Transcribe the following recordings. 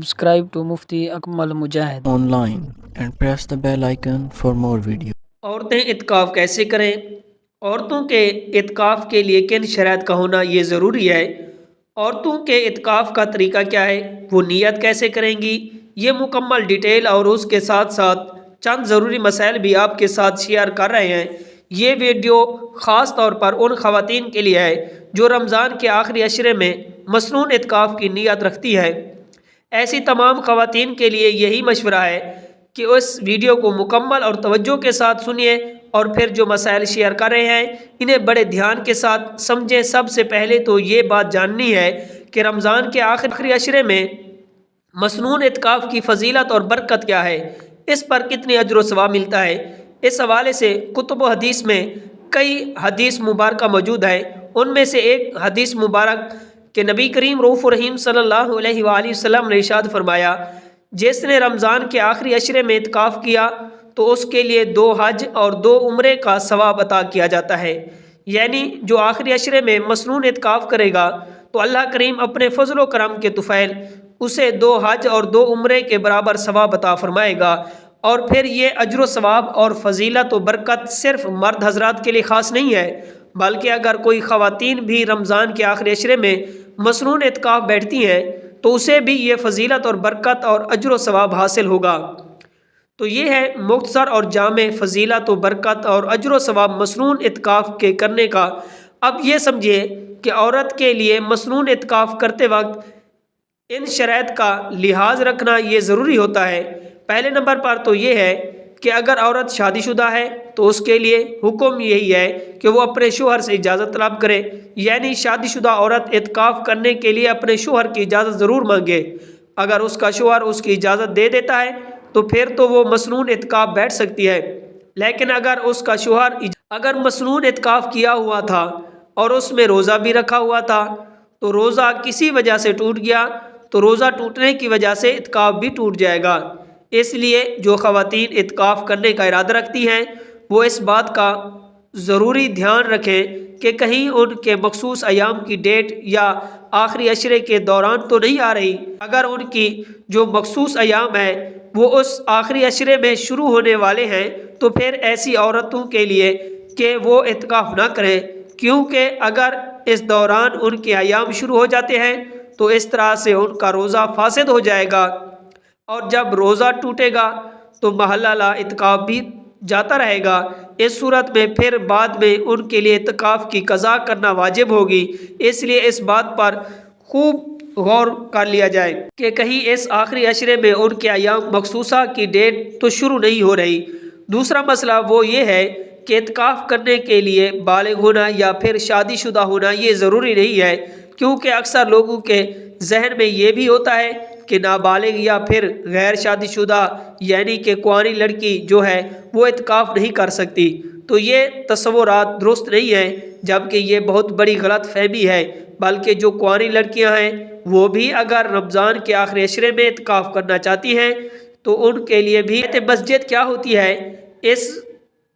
Subscribe to Mufti Akmal Mujahid online and press the bell icon for more videos. عورتیں اعتکاف کیسے کریں؟ عورتوں کے اعتکاف کے لیے کن شرائط کا ہونا یہ ضروری ہے؟ عورتوں کے اعتکاف کا طریقہ کیا ہے؟ وہ نیت کیسے کریں گی؟ یہ مکمل ڈیٹیل اور اس کے ساتھ ساتھ چند ضروری مسائل بھی آپ کے ساتھ شیئر کر رہے ہیں۔ یہ ویڈیو خاص طور پر ان خواتین کے لیے ہے جو رمضان کے آخری عشرے میں مصنون اعتکاف کی نیت رکھتی ہے۔ ایسی تمام خواتین کے لیے یہی مشورہ ہے کہ اس ویڈیو کو مکمل اور توجہ کے ساتھ سنیے اور پھر جو مسائل شیئر کر رہے ہیں انہیں بڑے دھیان کے ساتھ سمجھیں۔ سب سے پہلے تو یہ بات جاننی ہے کہ رمضان کے آخری عشرے میں مصنون اعتکاف کی فضیلت اور برکت کیا ہے، اس پر کتنی اجر و ثواب ملتا ہے۔ اس حوالے سے کتب و حدیث میں کئی حدیث مبارکہ موجود ہیں۔ ان میں سے ایک حدیث مبارک کہ نبی کریم رؤوف الرحیم صلی اللہ علیہ وآلہ وسلم نے ارشاد فرمایا، جس نے رمضان کے آخری عشرے میں اعتکاف کیا تو اس کے لیے 2 حج اور 2 عمرے کا ثواب عطا کیا جاتا ہے۔ یعنی جو آخری عشرے میں مصنون اعتکاف کرے گا تو اللہ کریم اپنے فضل و کرم کے طفیل اسے 2 حج اور 2 عمرے کے برابر ثواب عطا فرمائے گا۔ اور پھر یہ اجر و ثواب اور فضیلت و برکت صرف مرد حضرات کے لیے خاص نہیں ہے، بلکہ اگر کوئی خواتین بھی رمضان کے آخری عشرے میں مصنون اعتکاف بیٹھتی ہیں تو اسے بھی یہ فضیلت اور برکت اور اجر و ثواب حاصل ہوگا۔ تو یہ ہے مختصر اور جامع فضیلت و برکت اور اجر و ثواب مصنون اعتکاف کے کرنے کا۔ اب یہ سمجھیے کہ عورت کے لیے مصنون اعتکاف کرتے وقت ان شرائط کا لحاظ رکھنا یہ ضروری ہوتا ہے۔ پہلے نمبر پر تو یہ ہے کہ اگر عورت شادی شدہ ہے تو اس کے لیے حکم یہی ہے کہ وہ اپنے شوہر سے اجازت طلب کرے، یعنی شادی شدہ عورت اعتکاف کرنے کے لیے اپنے شوہر کی اجازت ضرور مانگے۔ اگر اس کا شوہر اس کی اجازت دے دیتا ہے تو پھر تو وہ مصنون اعتکاف بیٹھ سکتی ہے، لیکن اگر اس کا شوہر مصنون اعتکاف کیا ہوا تھا اور اس میں روزہ بھی رکھا ہوا تھا تو روزہ کسی وجہ سے ٹوٹ گیا تو روزہ ٹوٹنے کی وجہ سے اعتکاف بھی ٹوٹ جائے گا۔ اس لیے جو خواتین اعتکاف کرنے کا ارادہ رکھتی ہیں وہ اس بات کا ضروری دھیان رکھیں کہ کہیں ان کے مخصوص ایام کی ڈیٹ یا آخری عشرے کے دوران تو نہیں آ رہی۔ اگر ان کی جو مخصوص ایام ہے وہ اس آخری عشرے میں شروع ہونے والے ہیں تو پھر ایسی عورتوں کے لیے کہ وہ اعتکاف نہ کریں، کیونکہ اگر اس دوران ان کے ایام شروع ہو جاتے ہیں تو اس طرح سے ان کا روزہ فاسد ہو جائے گا، اور جب روزہ ٹوٹے گا تو محلہ لا اعتکاف بھی جاتا رہے گا۔ اس صورت میں پھر بعد میں ان کے لیے اعتکاف کی قضا کرنا واجب ہوگی۔ اس لیے اس بات پر خوب غور کر لیا جائے کہ کہیں اس آخری عشرے میں ان کے ایام مخصوصہ کی ڈیٹ تو شروع نہیں ہو رہی۔ دوسرا مسئلہ وہ یہ ہے کہ اعتکاف کرنے کے لیے بالغ ہونا یا پھر شادی شدہ ہونا یہ ضروری نہیں ہے، کیونکہ اکثر لوگوں کے ذہن میں یہ بھی ہوتا ہے کہ نابالغ یا پھر غیر شادی شدہ یعنی کہ کنواری لڑکی جو ہے وہ اعتکاف نہیں کر سکتی۔ تو یہ تصورات درست نہیں ہیں، جبکہ یہ بہت بڑی غلط فہمی ہے، بلکہ جو کنواری لڑکیاں ہیں وہ بھی اگر رمضان کے آخری عشرے میں اعتکاف کرنا چاہتی ہیں تو ان کے لیے بھی مسجد کیا ہوتی ہے،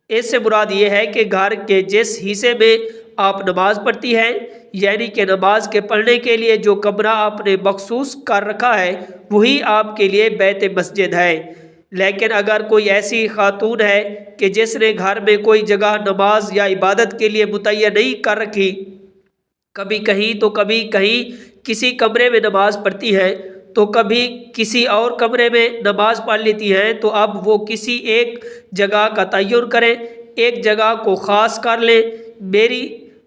اس سے مراد یہ ہے کہ گھر کے جس حصے میں آپ نماز پڑھتی ہیں، یعنی کہ نماز کے پڑھنے کے لیے جو کمرہ آپ نے مخصوص کر رکھا ہے وہی آپ کے لیے بیت مسجد ہے۔ لیکن اگر کوئی ایسی خاتون ہے کہ جس نے گھر میں کوئی جگہ نماز یا عبادت کے لیے متعین نہیں کر رکھی، کبھی کہیں تو کبھی کہیں کسی کمرے میں نماز پڑھتی ہے تو کبھی کسی اور کمرے میں نماز پڑھ لیتی ہیں، تو اب وہ کسی ایک جگہ کا تعین کریں، ایک جگہ کو خاص کر لیں۔ میری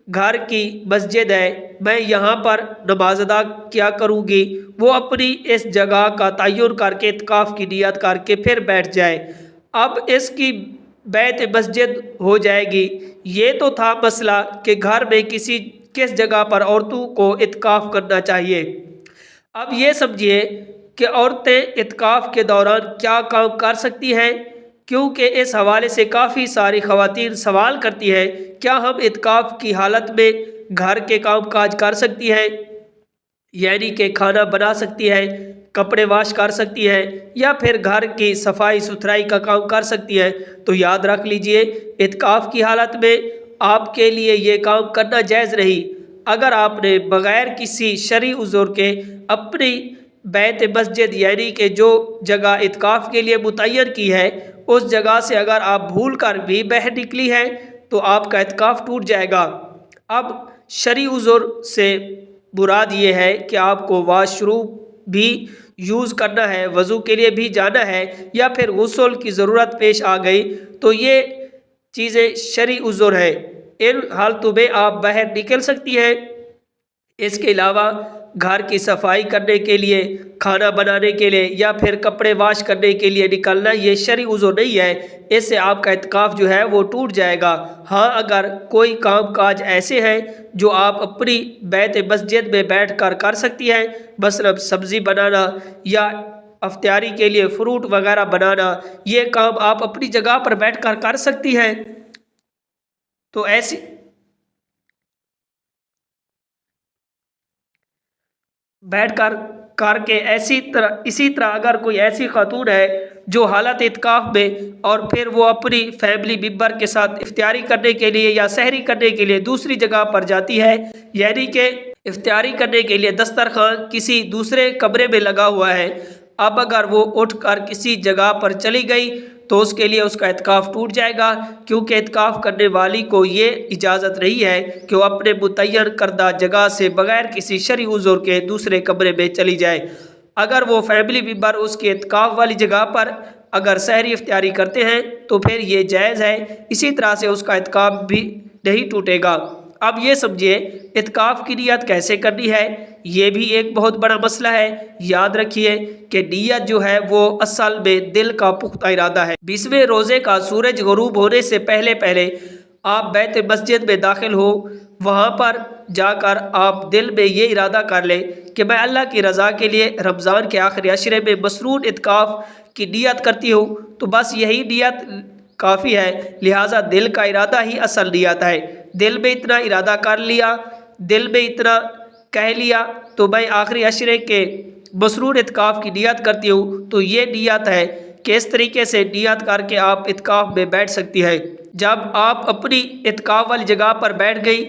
گھر کی مسجد ہے، میں یہاں پر نماز ادا کیا کروں گی، وہ اپنی اس جگہ کا تعین کر کے اعتکاف کی نیت کر کے پھر بیٹھ جائے، اب اس کی بیت مسجد ہو جائے گی۔ یہ تو تھا مسئلہ کہ گھر میں کس جگہ پر عورتوں کو اعتکاف کرنا چاہیے۔ اب یہ سمجھیے کہ عورتیں اعتکاف کے دوران کیا کام کر سکتی ہیں، کیونکہ اس حوالے سے کافی ساری خواتین سوال کرتی ہیں، کیا ہم اعتکاف کی حالت میں گھر کے کام کاج کر سکتی ہیں، یعنی کہ کھانا بنا سکتی ہیں، کپڑے واش کر سکتی ہیں، یا پھر گھر کی صفائی ستھرائی کا کام کر سکتی ہیں؟ تو یاد رکھ لیجئے، اعتکاف کی حالت میں آپ کے لیے یہ کام کرنا جائز نہیں۔ اگر آپ نے بغیر کسی شرعی عذر کے اپنی بیت مسجد یعنی کہ جو جگہ اعتکاف کے لیے متعین کی ہے اس جگہ سے اگر آپ بھول کر بھی باہر نکلی ہیں تو آپ کا اعتکاف ٹوٹ جائے گا۔ اب شرعی عذر سے مراد یہ ہے کہ آپ کو واش روم بھی یوز کرنا ہے، وضو کے لیے بھی جانا ہے، یا پھر غسل کی ضرورت پیش آ گئی تو یہ چیزیں شرعی عذر ہے، ان حالتوں میں آپ باہر نکل سکتی ہیں۔ اس کے علاوہ گھر کی صفائی کرنے کے لیے، کھانا بنانے کے لیے یا پھر کپڑے واش کرنے کے لیے نکلنا یہ شرعی عذر نہیں ہے، اس سے آپ کا اعتکاف جو ہے وہ ٹوٹ جائے گا۔ ہاں اگر کوئی کام کاج ایسے ہیں جو آپ اپنی بیت مسجد میں بیٹھ کر کر سکتی ہیں، مثلا سبزی بنانا یا افطاری کے لیے فروٹ وغیرہ بنانا، یہ کام آپ اپنی جگہ پر بیٹھ کر کر سکتی ہیں، تو ایسی بیٹھ کر کے اسی طرح اگر کوئی ایسی خاتون ہے جو حالت اعتکاف میں اور پھر وہ اپنی فیملی ممبر کے ساتھ افطاری کرنے کے لیے یا سحری کرنے کے لیے دوسری جگہ پر جاتی ہے، یعنی کہ افطاری کرنے کے لیے دسترخوان کسی دوسرے کمرے میں لگا ہوا ہے، اب اگر وہ اٹھ کر کسی جگہ پر چلی گئی تو اس کے لیے اس کا اعتکاف ٹوٹ جائے گا، کیونکہ اعتکاف کرنے والی کو یہ اجازت نہیں ہے کہ وہ اپنے متعین کردہ جگہ سے بغیر کسی شرعی عذر کے دوسرے کمرے میں چلی جائے۔ اگر وہ فیملی ممبر اس کے اعتکاف والی جگہ پر اگر سحری افطاری کرتے ہیں تو پھر یہ جائز ہے، اسی طرح سے اس کا اعتکاف بھی نہیں ٹوٹے گا۔ اب یہ سمجھیے اعتکاف کی نیت کیسے کرنی ہے، یہ بھی ایک بہت بڑا مسئلہ ہے۔ یاد رکھیے کہ نیت جو ہے وہ اصل میں دل کا پختہ ارادہ ہے۔ 20ویں روزے کا سورج غروب ہونے سے پہلے آپ بیت مسجد میں داخل ہو، وہاں پر جا کر آپ دل میں یہ ارادہ کر لیں کہ میں اللہ کی رضا کے لیے رمضان کے آخری عشرے میں مسنون اعتکاف کی نیت کرتی ہوں، تو بس یہی نیت کافی ہے، لہٰذا دل کا ارادہ ہی اصل نیت ہے۔ دل میں اتنا ارادہ کر لیا، دل میں اتنا کہہ لیا تو میں آخری عشرے کے مسنون اعتکاف کی نیت کرتی ہوں، تو یہ نیت ہے کہ اس طریقے سے نیت کر کے آپ اعتکاف میں بیٹھ سکتی ہیں۔ جب آپ اپنی اعتکاف والی جگہ پر بیٹھ گئی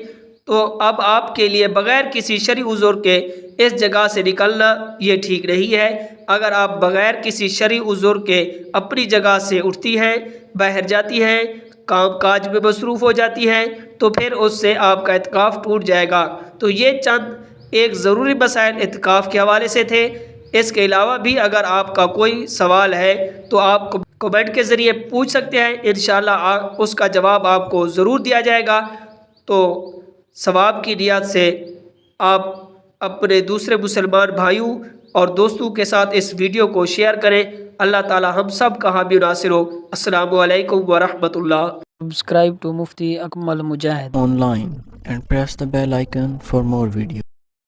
تو اب آپ کے لیے بغیر کسی شرعی عذر کے اس جگہ سے نکلنا یہ ٹھیک نہیں ہے۔ اگر آپ بغیر کسی شرعی عذر کے اپنی جگہ سے اٹھتی ہیں، باہر جاتی ہیں، کام کاج میں مصروف ہو جاتی ہیں تو پھر اس سے آپ کا اعتکاف ٹوٹ جائے گا۔ تو یہ چند ایک ضروری مسائل اعتکاف کے حوالے سے تھے۔ اس کے علاوہ بھی اگر آپ کا کوئی سوال ہے تو آپ کمنٹ کے ذریعے پوچھ سکتے ہیں، انشاءاللہ اس کا جواب آپ کو ضرور دیا جائے گا۔ تو ثواب کی نیت سے آپ اپنے دوسرے مسلمان بھائیوں اور دوستوں کے ساتھ اس ویڈیو کو شیئر کریں۔ اللہ تعالی ہم سب کا حامی و ناصر ہو۔ السلام علیکم ورحمۃ اللہ۔ Subscribe to Mufti Akmal Mujahid online and press the bell icon for more videos.